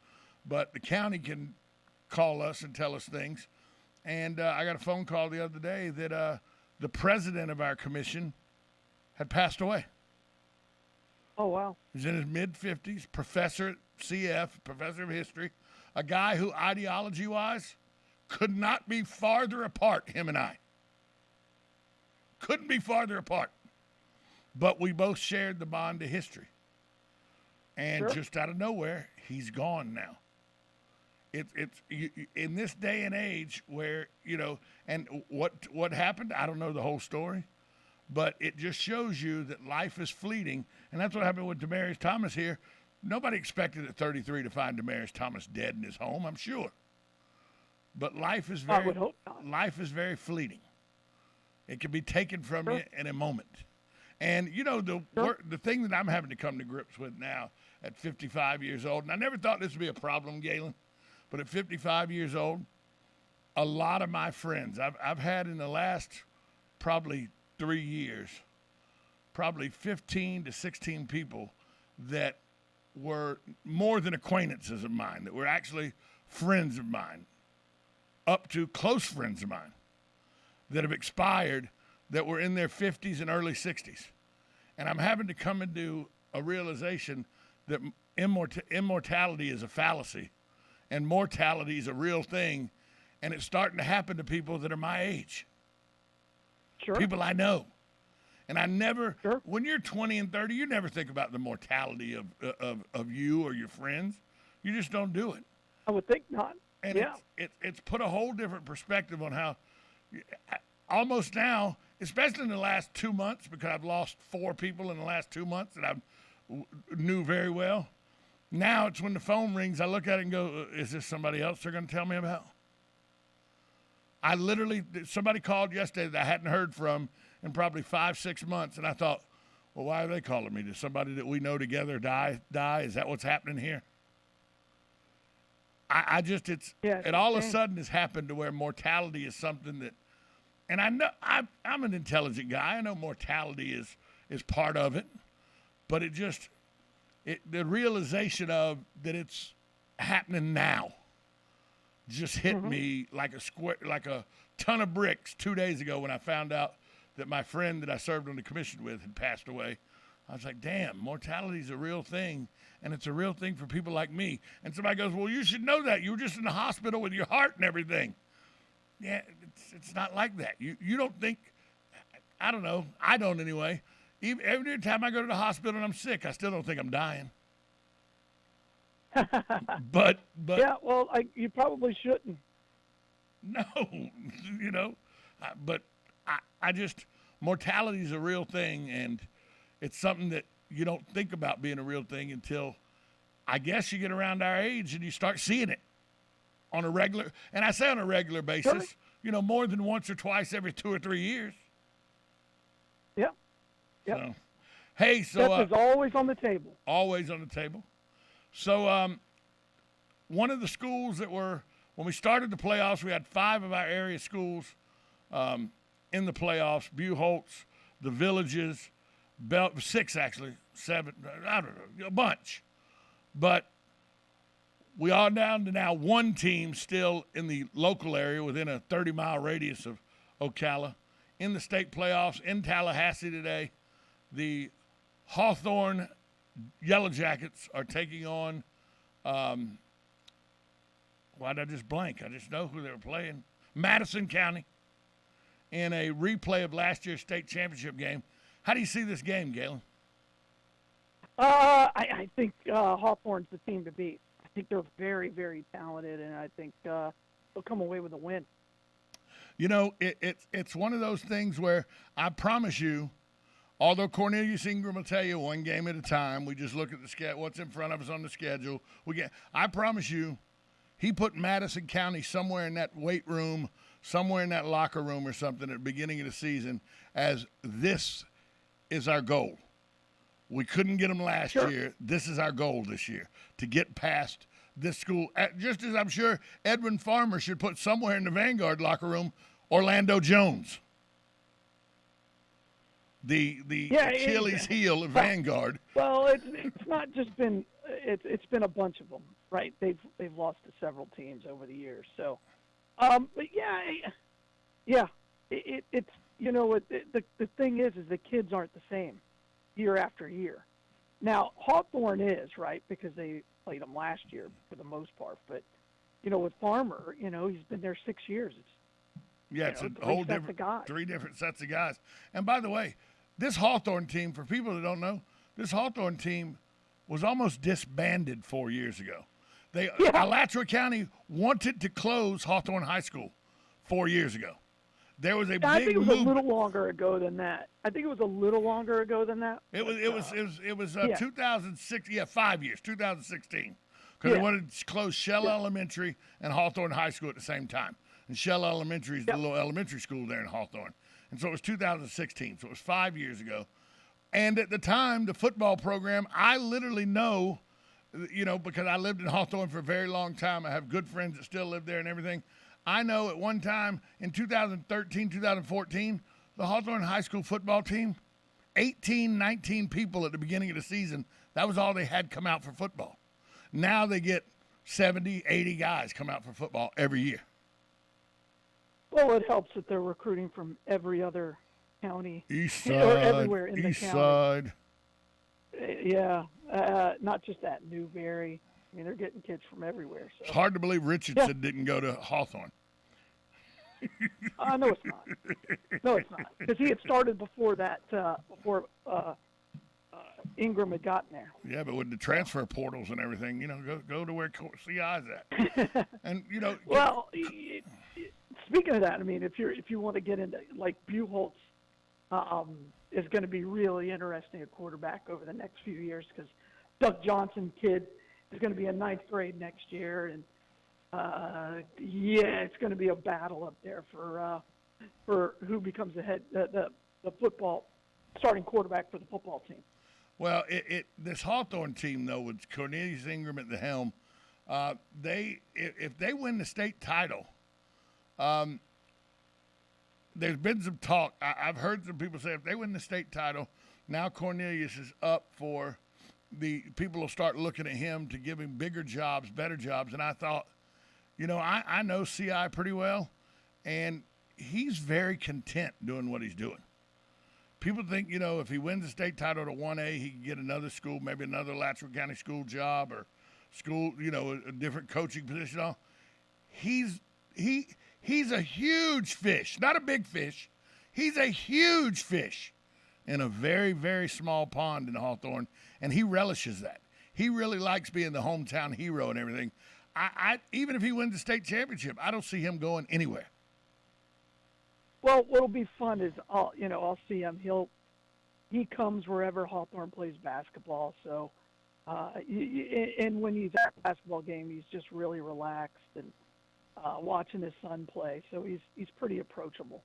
[SPEAKER 2] but the county can call us and tell us things. And I got a phone call the other day that the president of our commission had passed away.
[SPEAKER 3] Oh, wow.
[SPEAKER 2] He's in his mid-50s, professor at CF, professor of history, a guy who ideology-wise could not be farther apart, him and I. Couldn't be farther apart. But we both shared the bond to history. And just out of nowhere, he's gone now. It's in this day and age where, and what happened, I don't know the whole story, but it just shows you that life is fleeting. And that's what happened with Demaryius Thomas here. Nobody expected at 33 to find Demaryius Thomas dead in his home, I'm sure. But life is very fleeting. It can be taken from you in a moment. And, the thing that I'm having to come to grips with now at 55 years old, and I never thought this would be a problem, Galen, but at 55 years old, a lot of my friends, I've had in the last probably 3 years, probably 15 to 16 people that were more than acquaintances of mine, that were actually friends of mine, up to close friends of mine, that have expired, that were in their 50s and early 60s. And I'm having to come into a realization that immortality is a fallacy and mortality is a real thing, and it's starting to happen to people that are my age.
[SPEAKER 3] Sure.
[SPEAKER 2] People I know. And I never, when you're 20 and 30, you never think about the mortality of you or your friends. You just don't do it.
[SPEAKER 3] I would think not.
[SPEAKER 2] And it's put a whole different perspective on how, almost now, especially in the last 2 months, because I've lost 4 people in the last 2 months that I'm knew very well. Now it's when the phone rings, I look at it and go, is this somebody else they're going to tell me about? Somebody called yesterday that I hadn't heard from in probably 5-6 months, and I thought, well, why are they calling me? Did somebody that we know together die? Is that what's happening here? It all of a sudden has happened to where mortality is something that, and I know I'm an intelligent guy. I know mortality is part of it, but the realization of that it's happening now just hit me like a ton of bricks 2 days ago when I found out that my friend that I served on the commission with had passed away. I was like, damn, mortality is a real thing, and it's a real thing for people like me. And somebody goes, well, you should know that. You were just in the hospital with your heart and everything. Yeah, it's not like that. You don't think, I don't know, I don't anyway. Every time I go to the hospital and I'm sick, I still don't think I'm dying. But
[SPEAKER 3] yeah, well, you probably shouldn't.
[SPEAKER 2] No, but I just, mortality is a real thing, and it's something that you don't think about being a real thing until, I guess, you get around our age and you start seeing it on a regular, and I say on a regular basis, more than once or twice every 2 or 3 years.
[SPEAKER 3] Yep.
[SPEAKER 2] So, hey,
[SPEAKER 3] death is always on the table.
[SPEAKER 2] Always on the table. So, one of the schools when we started the playoffs, we had 5 of our area schools in the playoffs: Buchholz, the Villages, 6 actually, 7, I don't know, a bunch. But we are down to now 1 team still in the local area within a 30-mile radius of Ocala in the state playoffs in Tallahassee today. The Hawthorne Yellow Jackets are taking on, why did I just blank? I just know who they were playing. Madison County in a replay of last year's state championship game. How do you see this game, Galen?
[SPEAKER 3] I think Hawthorne's the team to beat. I think they're very, very talented, and I think they'll come away with a win.
[SPEAKER 2] It's one of those things where I promise you, although Cornelius Ingram will tell you 1 game at a time, we just look at what's in front of us on the schedule. I promise you, he put Madison County somewhere in that weight room, somewhere in that locker room or something at the beginning of the season as this is our goal. We couldn't get them last year. This is our goal this year, to get past this school. Just as I'm sure Edwin Farmer should put somewhere in the Vanguard locker room Orlando Jones, the Achilles heel of Vanguard.
[SPEAKER 3] Well, it's not just been it's been a bunch of them, right? They've lost to several teams over the years. So, but it's the thing is the kids aren't the same year after year. Now Hawthorne is, right, because they played them last year for the most part. But with Farmer, he's been there 6 years.
[SPEAKER 2] It's a whole different 3 different sets of guys. And by the way, this Hawthorne team, for people that don't know, this Hawthorne team was almost disbanded 4 years ago. Alachua County wanted to close Hawthorne High School 4 years ago. There was a big
[SPEAKER 3] I think it was
[SPEAKER 2] movement.
[SPEAKER 3] a little longer ago than that. It was
[SPEAKER 2] 2006. Yeah, 5 years, 2016, because they wanted to close Shell Elementary and Hawthorne High School at the same time. And Shell Elementary is the little elementary school there in Hawthorne. And so it was 2016. So it was 5 years ago. And at the time, the football program, I literally know, because I lived in Hawthorne for a very long time. I have good friends that still live there and everything. I know at one time in 2013, 2014, the Hawthorne High School football team, 18, 19 people at the beginning of the season, that was all they had come out for football. Now they get 70, 80 guys come out for football every year.
[SPEAKER 3] Well, it helps that they're recruiting from every other county.
[SPEAKER 2] East side,
[SPEAKER 3] or everywhere in
[SPEAKER 2] east
[SPEAKER 3] the county.
[SPEAKER 2] side.
[SPEAKER 3] Yeah, not just that, Newberry. I mean, they're getting kids from everywhere. So.
[SPEAKER 2] It's hard to believe Richardson didn't go to Hawthorne.
[SPEAKER 3] No, it's not. No, it's not. Because he had started before that, before Ingram had gotten there.
[SPEAKER 2] Yeah, but with the transfer portals and everything, go to where CI's at. And,
[SPEAKER 3] Well, speaking of that, I mean, if you want to get into, like, Buchholz is going to be really interesting at quarterback over the next few years because Doug Johnson kid is going to be in ninth grade next year, and it's going to be a battle up there for who becomes the football starting quarterback for the football team.
[SPEAKER 2] Well, this Hawthorne team though, with Cornelius Ingram at the helm, if they win the state title, there's been some talk. I've heard some people say if they win the state title, now Cornelius is up for the people will start looking at him to give him bigger jobs, better jobs. And I thought, I know CI pretty well, and he's very content doing what he's doing. People think, if he wins the state title to 1A, he can get another school, maybe another Alachua County school job or school, a different coaching position. He's a huge fish, not a big fish. He's a huge fish in a very, very small pond in Hawthorne, and he relishes that. He really likes being the hometown hero and everything. Even if he wins the state championship, I don't see him going anywhere.
[SPEAKER 3] Well, what'll be fun is I'll see him. He comes wherever Hawthorne plays basketball. So, and when he's at a basketball game, he's just really relaxed and watching his son play. So he's pretty approachable.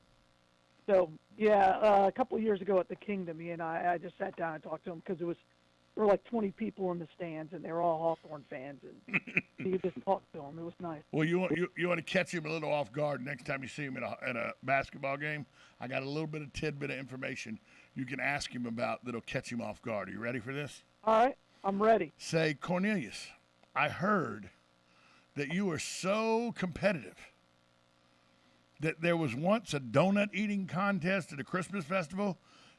[SPEAKER 3] So a couple of years ago at the Kingdom, he and I just sat down and talked to him because there were like 20 people in the stands and they were all Hawthorne fans, and you could just talk to him. It was nice.
[SPEAKER 2] Well, you want to catch him a little off guard next time you see him at a basketball game. I got a little bit of tidbit of information you can ask him about that'll catch him off guard. Are you ready for this?
[SPEAKER 3] All right, I'm ready.
[SPEAKER 2] Say, Cornelius, I heard that you were so competitive that there was once a donut eating contest at a Christmas festival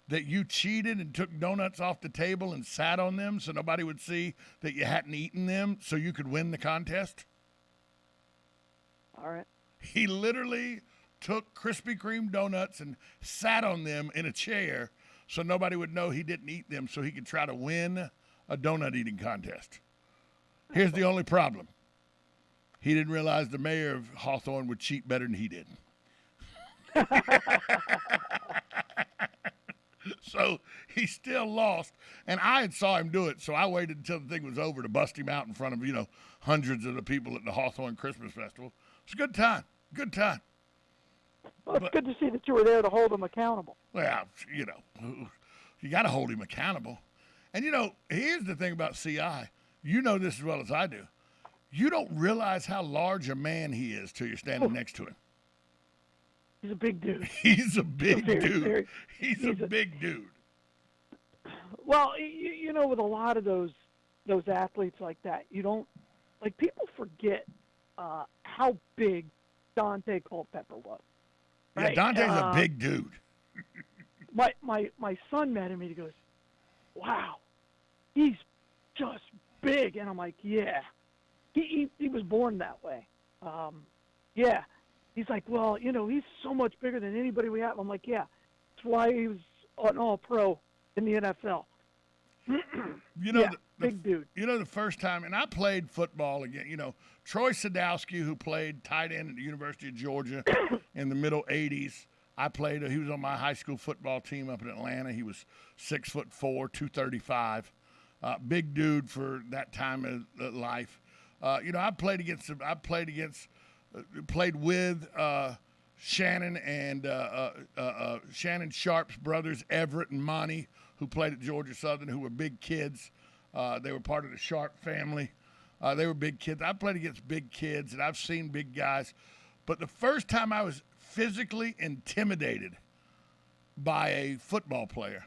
[SPEAKER 2] that you cheated and took donuts off the table and sat on them so nobody would see that you hadn't eaten them so you could win the contest?
[SPEAKER 3] All right.
[SPEAKER 2] He literally took Krispy Kreme donuts and sat on them in a chair so nobody would know he didn't eat them so he could try to win a donut eating contest. Here's the only problem. He didn't realize the mayor of Hawthorne would cheat better than he did. So he still lost, and I had saw him do it, so I waited until the thing was over to bust him out in front of, hundreds of the people at the Hawthorne Christmas Festival. It's a good time. Good time.
[SPEAKER 3] Well, it's good to see that you were there to hold him accountable.
[SPEAKER 2] Well, you got to hold him accountable. And, here's the thing about CI. You know this as well as I do. You don't realize how large a man he is till you're standing next to him.
[SPEAKER 3] He's a big dude.
[SPEAKER 2] He's a big dude. He's a big dude.
[SPEAKER 3] Well, with a lot of those athletes like that, people forget how big Dante Culpepper was. Right?
[SPEAKER 2] Yeah, Dante's a big dude.
[SPEAKER 3] my son met him and he goes, "Wow, he's just big," and I'm like, "Yeah." He was born that way. Yeah. He's like, "Well, he's so much bigger than anybody we have." I'm like, "Yeah. That's why he was an all-pro in the NFL." Big dude.
[SPEAKER 2] The first time, and I played football again, Troy Sadowski, who played tight end at the University of Georgia in the middle 80s. He was on my high school football team up in Atlanta. He was 6'4", 235. Big dude for that time of life. I played with Shannon and Shannon Sharp's brothers, Everett and Monty, who played at Georgia Southern, who were big kids. They were part of the Sharp family. They were big kids. I played against big kids, and I've seen big guys. But the first time I was physically intimidated by a football player,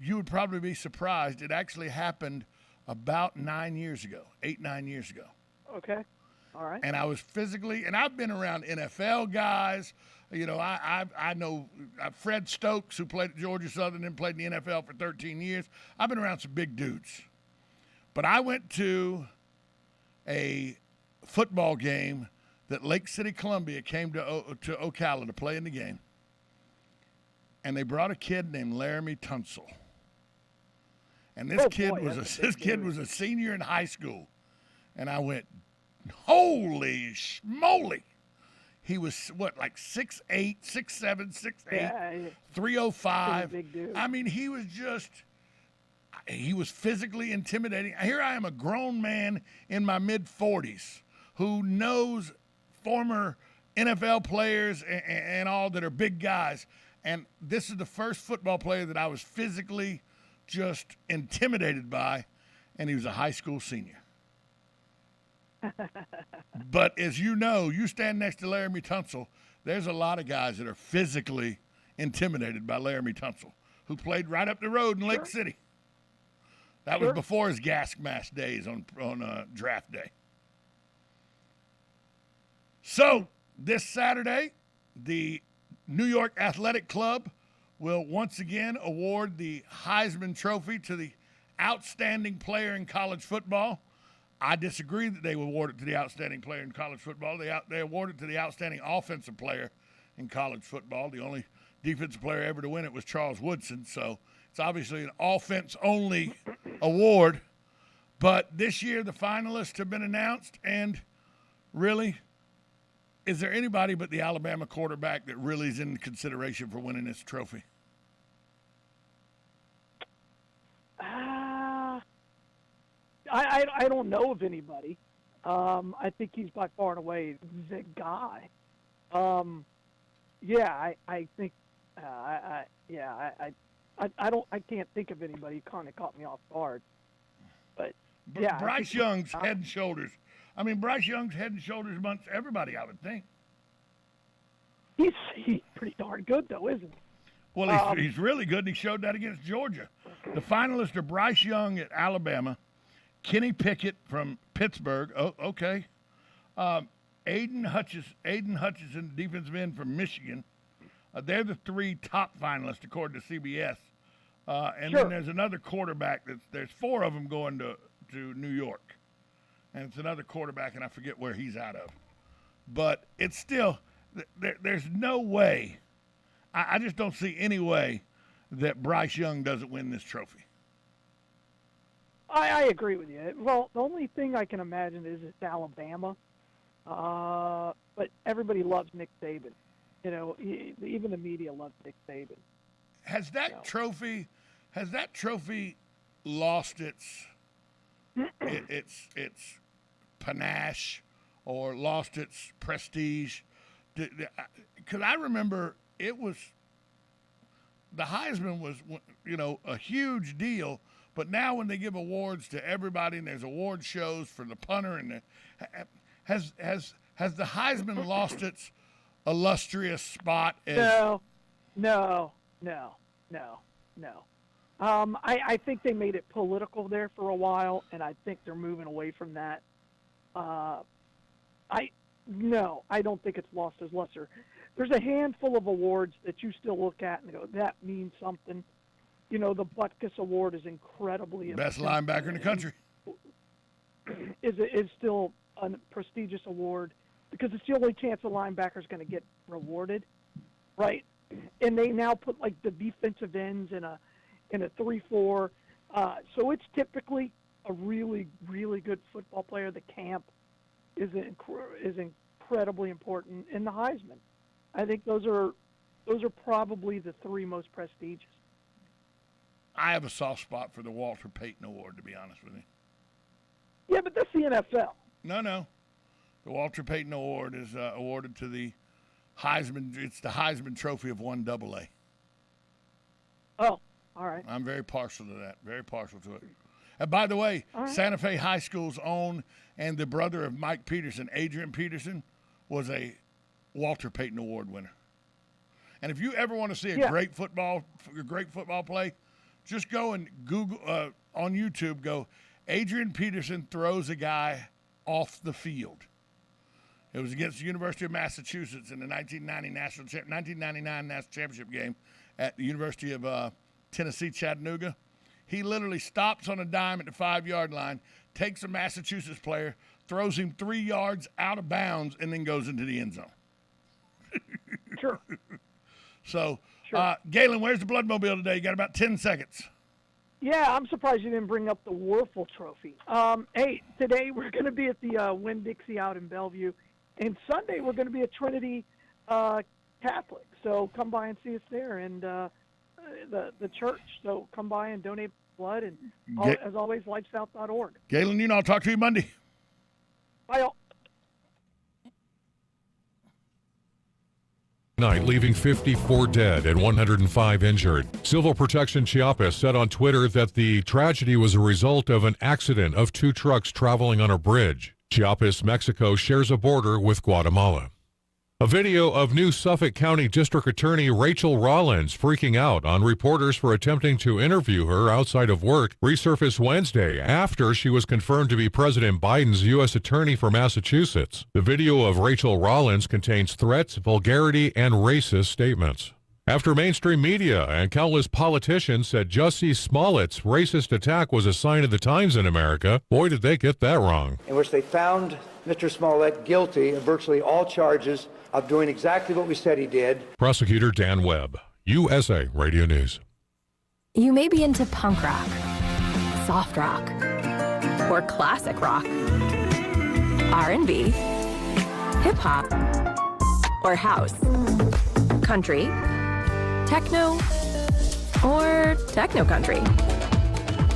[SPEAKER 2] you would probably be surprised. It actually happened about 9 years ago, 8-9 years ago.
[SPEAKER 3] Okay. All right.
[SPEAKER 2] And I was physically, and I've been around NFL guys. I know Fred Stokes, who played at Georgia Southern and played in the NFL for 13 years. I've been around some big dudes. But I went to a football game that Lake City, Columbia came to Ocala to play in the game. And they brought a kid named Laramie Tunsil. And this kid was a senior in high school. And I went, holy schmoly. He was, like 6'8", 6'7", 6'8",
[SPEAKER 3] Yeah,
[SPEAKER 2] 305.
[SPEAKER 3] big dude.
[SPEAKER 2] I mean, he was physically intimidating. Here I am, a grown man in my mid-40s who knows former NFL players and all that are big guys. And this is the first football player that I was physically just intimidated by, and he was a high school senior. But as you know, you stand next to Laramie Tunsil, there's a lot of guys that are physically intimidated by Laramie Tunsil, who played right up the road in Lake City. That was before his gas mask days on draft day. So this Saturday, the New York Athletic Club will once again award the Heisman Trophy to the outstanding player in college football. I disagree that they will award it to the outstanding player in college football. They award it to the outstanding offensive player in college football. The only defensive player ever to win it was Charles Woodson, so it's obviously an offense-only award. But this year the finalists have been announced, and really, is there anybody but the Alabama quarterback that really is in consideration for winning this trophy?
[SPEAKER 3] I don't know of anybody. I think he's by far and away the guy. I think I can't think of anybody who kind of caught me off guard. But yeah,
[SPEAKER 2] Bryce Young's head and shoulders. I mean, Bryce Young's head and shoulders amongst everybody, I would think.
[SPEAKER 3] He's pretty darn good, though, isn't he?
[SPEAKER 2] Well, he's really good, and he showed that against Georgia. The finalists are Bryce Young at Alabama, Kenny Pickett from Pittsburgh. Oh, okay. Aiden Hutchinson, defensive end from Michigan. They're the three top finalists, according to CBS. Then there's another quarterback. There's four of them going to New York. And it's another quarterback, and I forget where he's out of. But it's still, there's no way. I just don't see any way that Bryce Young doesn't win this trophy.
[SPEAKER 3] I agree with you. Well, the only thing I can imagine is it's Alabama. But everybody loves Nick Saban. You know, even the media loves Nick Saban.
[SPEAKER 2] Has that trophy lost its panache or lost its prestige? Because I remember the Heisman was, a huge deal. But now when they give awards to everybody and there's award shows for the punter and has the Heisman lost its illustrious spot?
[SPEAKER 3] No. I think they made it political there for a while, and I think they're moving away from that. I don't think it's lost its luster. There's a handful of awards that you still look at and go, that means something. You know, the Butkus Award is incredibly
[SPEAKER 2] best linebacker in the country.
[SPEAKER 3] Is still a prestigious award because it's the only chance a linebacker's going to get rewarded, right? And they now put like the defensive ends in a 3-4, so it's typically a really, really good football player. The camp is incredibly important in the Heisman. I think those are probably the three most prestigious.
[SPEAKER 2] I have a soft spot for the Walter Payton Award, to be honest with you.
[SPEAKER 3] Yeah, but that's the NFL.
[SPEAKER 2] No. The Walter Payton Award is awarded to the Heisman. It's the Heisman Trophy of 1AA.
[SPEAKER 3] Oh, all right.
[SPEAKER 2] I'm very partial to that. Very partial to it. And by the way, Santa Fe High School's own and the brother of Mike Peterson, Adrian Peterson, was a Walter Payton Award winner. And if you ever want to see a great football play, just go and Google on YouTube. Go, Adrian Peterson throws a guy off the field. It was against the University of Massachusetts in the 1999 National Championship game at the University of Tennessee, Chattanooga. He literally stops on a dime at the 5-yard line, takes a Massachusetts player, throws him 3 yards out of bounds, and then goes into the end zone.
[SPEAKER 3] Sure.
[SPEAKER 2] So, Galen, where's the Bloodmobile today? You got about 10 seconds.
[SPEAKER 3] Yeah, I'm surprised you didn't bring up the Werfel Trophy. Hey, today we're going to be at the Winn-Dixie out in Bellevue, And Sunday we're going to be at Trinity Catholic, so come by and see us there, and the church. So come by and donate blood, and as always, lifesouth.org.
[SPEAKER 2] Galen, I'll talk to you Monday.
[SPEAKER 3] Bye, all.
[SPEAKER 15] Night, leaving 54 dead and 105 injured. Civil Protection Chiapas said on Twitter that the tragedy was a result of an accident of two trucks traveling on a bridge. Chiapas, Mexico shares a border with Guatemala. A video of new Suffolk County District Attorney Rachel Rollins freaking out on reporters for attempting to interview her outside of work resurfaced Wednesday after she was confirmed to be President Biden's U.S. Attorney for Massachusetts. The video of Rachel Rollins contains threats, vulgarity, and racist statements. After mainstream media and countless politicians said Jussie Smollett's racist attack was a sign of the times in America, boy, did they get that wrong.
[SPEAKER 16] In which they found Mr. Smollett guilty of virtually all charges of doing exactly what we said he did.
[SPEAKER 15] Prosecutor Dan Webb, USA Radio News.
[SPEAKER 17] You may be into punk rock, soft rock, or classic rock, R&B, hip-hop, or house, country, techno, or techno-country.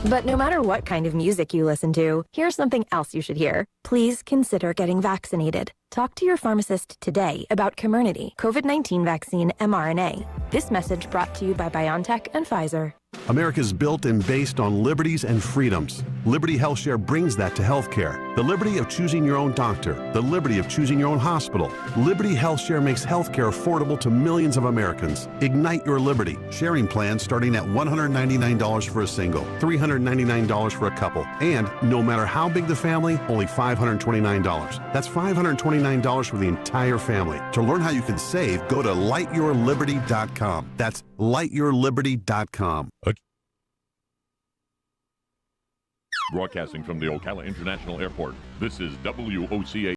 [SPEAKER 17] But no matter what kind of music you listen to, here's something else you should hear. Please consider getting vaccinated. Talk to your pharmacist today about Comirnaty, COVID-19 vaccine mRNA. This message brought to you by BioNTech and Pfizer.
[SPEAKER 18] America's built and based on liberties and freedoms. Liberty HealthShare brings that to healthcare. The liberty of choosing your own doctor, the liberty of choosing your own hospital. Liberty HealthShare makes healthcare affordable to millions of Americans. Ignite your liberty. Sharing plans starting at $199 for a single, $399 for a couple, and no matter how big the family, only $529. That's $529 for the entire family. To learn how you can save, go to lightyourliberty.com. That's lightyourliberty.com.
[SPEAKER 1] Broadcasting from the Ocala International Airport, this is WOCA